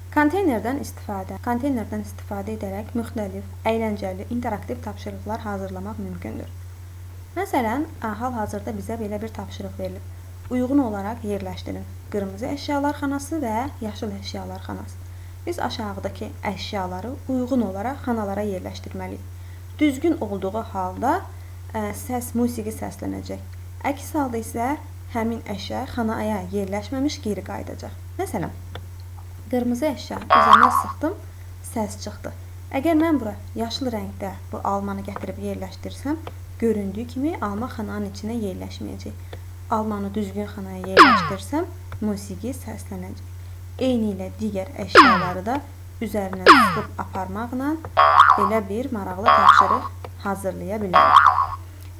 Konteynerdən istifadə edərək müxtəlif, əyləncəli, interaktiv tapşırıqlar hazırlamaq mümkündür. Məsələn, hal-hazırda bizə belə bir tapşırıq verilib. Uyğun olaraq yerləşdirin. Qırmızı əşyalar xanası və yaşıl əşyalar xanası. Biz aşağıdakı əşyaları uyğun olaraq xanalara yerləşdirməliyik. Düzgün olduğu halda musiqi səslənəcək. Əks halda isə həmin əşya xanaya yerləşməmiş geri qayıdacaq. Məsələn, qırmızı əşya üzərinə sıxdım, səs çıxdı. Əgər mən bura yaşıl rəngdə bu almanı gətirib yerləşdirsəm, göründüyü kimi alma xananın içinə yerləşməyəcək. Almanı düzgün xanaya yerləşdirsəm, musiqi səslənəcək. Eyni ilə digər əşyaları da üzərinə sıxıb aparmaqla belə bir maraqlı tapşırıq hazırlaya bilərik.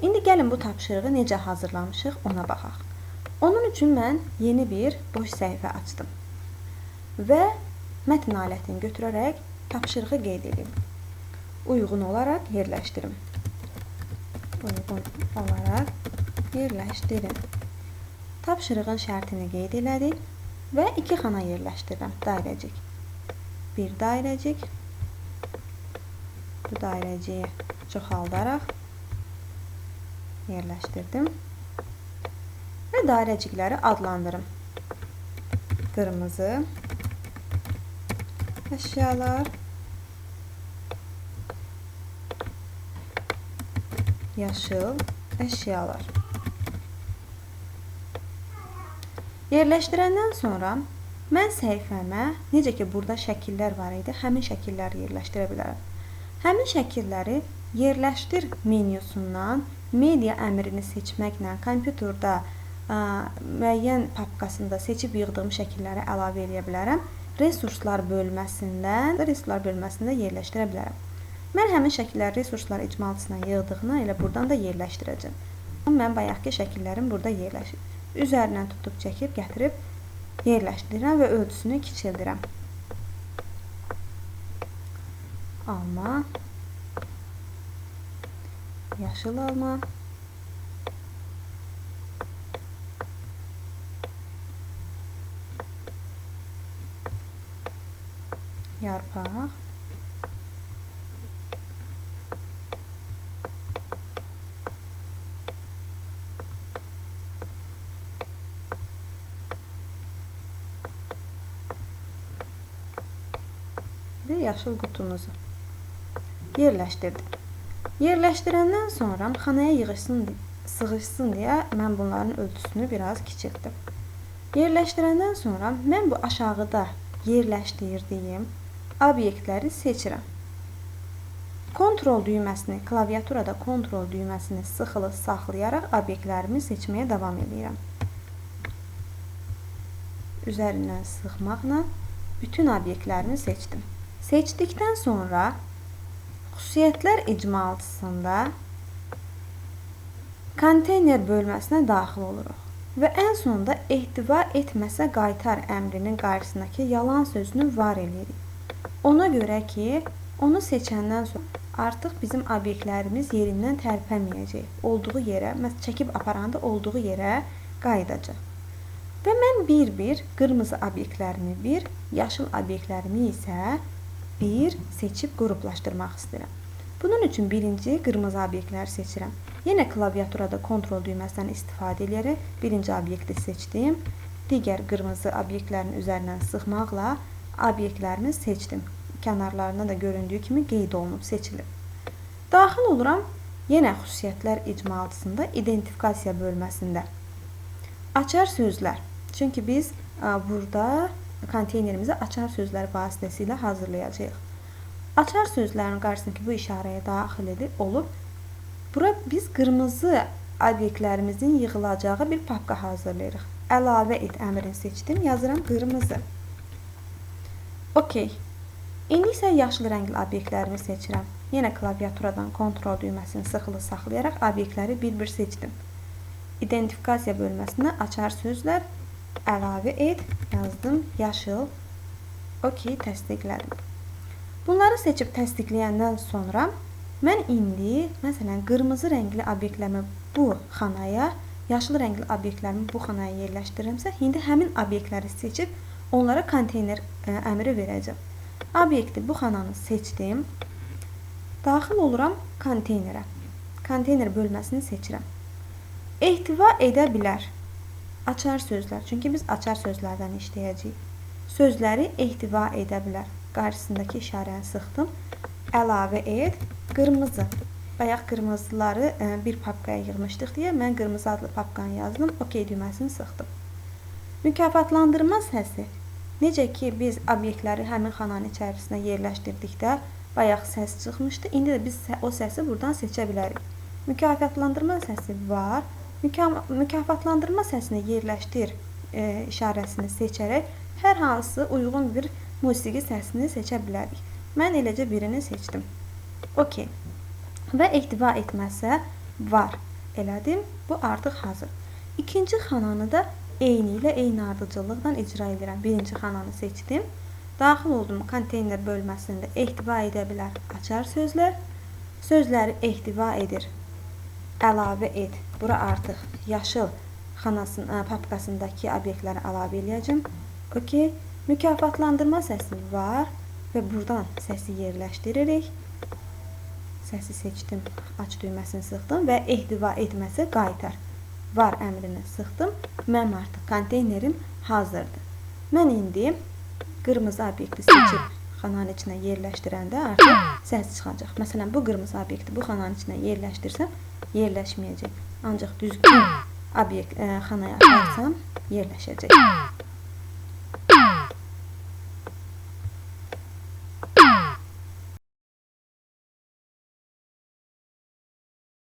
İndi gəlin bu tapşırığı necə hazırlamışıq ona baxaq. Onun üçün mən yeni bir boş səhifə açdım və mətn alətini götürərək tapşırığı qeyd edeyim. Uyğun olaraq yerləşdirim. Uyğun olaraq yerləşdirin. Tapşırığın şərtini qeyd elədik və 2 xana yerləşdirirəm. Dairəcik. Bir dairəcik. Bu dairəciyi çoxaldaraq yerləşdirdim və dairəcikləri adlandırım. Qırmızı əşyalar, yaşıl əşyalar. Yerləşdirəndən sonra mən səhifəmə, necə ki burada şəkillər var idi, həmin şəkilləri yerləşdirə bilərəm. Həmin şəkilləri yerləşdir menyusundan media əmrini seçməklə kompüterdə müəyyən papkasında seçib yığdığım şəkilləri əlavə edə bilərəm. Resurslar bölməsində yerləşdirə bilərəm. Mən həmin şəkilləri resurslar icmalçısına yığdığına elə buradan da yerləşdirəcəm. Mən bayaqki şəkillərim burada yerləşir. Üzərindən tutub çəkib gətirib yerləşdirirəm və ölçüsünü kiçildirəm. Alma, yaşıl alma, yarpaq, və yaşıl qutumuzu yerləşdirdik. Yerləşdirəndən sonra xanaya sığışsın deyə mən bunların ölçüsünü biraz kiçiltdim. Yerləşdirəndən sonra mən bu aşağıda yerləşdirdiyim obyektləri seçirəm. Kontrol düyməsini, klaviaturada kontrol düyməsini sıxılı saxlayaraq obyektlərimi seçməyə davam edirəm. Üzərindən sıxmaqla bütün obyektlərimi seçdim. Seçdikdən sonra xüsusiyyətlər icmalçısında konteyner bölməsinə daxil oluruq və ən sonunda ehtiva etməsə qaytar əmrinin qarşısındakı yalan sözünü var edirik. Ona görə ki, onu seçəndən sonra artıq bizim obyektlərimiz yerindən tərpənməyəcək. Olduğu yerə, çəkib aparanda olduğu yerə qayıdacaq. Və mən bir-bir qırmızı obyektlərimi bir, yaşıl obyektlərimi isə bir seçib qruplaşdırmaq istəyirəm. Bunun üçün birinci qırmızı obyektləri seçirəm. Yenə klaviaturada kontrol düyməsindən istifadə edərək birinci obyekti seçdim. Digər qırmızı obyektlərin üzərindən sıxmaqla obyektlərimi seçdim. Kənarlarına da göründüyü kimi qeyd olunub, seçilib. Daxil oluram yenə xüsusiyyətlər icmalçısında identifikasiya bölməsində. Açar sözlər. Çünki biz burada konteynerimizi açar sözlər vasitəsilə hazırlayacağıq. Açar sözlərin qarşısındakı bu işarəyə daxil olub, bura biz qırmızı obyektlərimizin yığılacağı bir papka hazırlayırıq. Əlavə et əmrini seçdim, yazıram qırmızı. OK. İndi isə yaşıl rəngli obyektlərimi seçirəm. Yenə klaviaturadan kontrol düyməsini sıxılı saxlayaraq obyektləri bir-bir seçdim. İdentifikasiya bölməsində açar sözlər, əlavə et, yazdım, yaşıl. OK, təsdiqlədim. Bunları seçib təsdiqləyəndən sonra mən indi, məsələn, qırmızı rəngli obyektlərimi bu xanaya, yaşıl rəngli obyektlərimi bu xanaya yerləşdirirəmsə, indi həmin obyektləri seçib onlara konteyner əmri verəcəm. Obyekti bu xananı seçdim. Daxil oluram konteynerə. Konteyner bölməsini seçirəm. Ehtiva edə bilər. Açar sözlər. Çünki biz açar sözlərdən işləyəcəyik. Sözləri ehtiva edə bilər. Qarşısındakı işarəni sıxdım. Əlavə et. Qırmızı. Bayaq qırmızıları bir papkaya yığmışdıq deyə mən qırmızı adlı papkanı yazdım. OK düyməsini sıxdım. Mükafatlandırma səsi. Necə ki biz obyektləri həmin xananın içərisinə yerləşdirdikdə bayaq səs çıxmışdı. İndi də biz o səsi buradan seçə bilərik. Mükafatlandırma səsi var. Mükafatlandırma səsini yerləşdir işarəsini seçərək hər hansı uyğun bir musiqi səsini seçə bilərik. Mən eləcə birini seçdim. OK. Və ehtiva etməsə var. Elədim. Bu artıq hazır. İkinci xananı da eyni ardıcıllıqla icra edirəm. Birinci xananı seçdim. Daxil oldum konteyner bölməsində ehtiva edə bilər açar sözlər. Sözləri ehtiva edir. Əlavə et. Bura artıq yaşıl xanasının papkasındakı obyektləri əlavə edəcəm. OK. Mükafatlandırma səsi var və buradan səsi yerləşdiririk. Səsi seçdim. Aç düyməsini sıxdım və ehtiva etməsə qaytar. Var əmrini sıxdım. Mənim artıq konteynerim hazırdır. Mən indi qırmızı obyekti seçib xananın içinə yerləşdirəndə artıq səs çıxacaq. Məsələn, bu qırmızı obyekti bu xananın içinə yerləşdirsəm, yerləşməyəcək. Ancaq düzgün obyekt xanaya aparsam, yerləşəcək.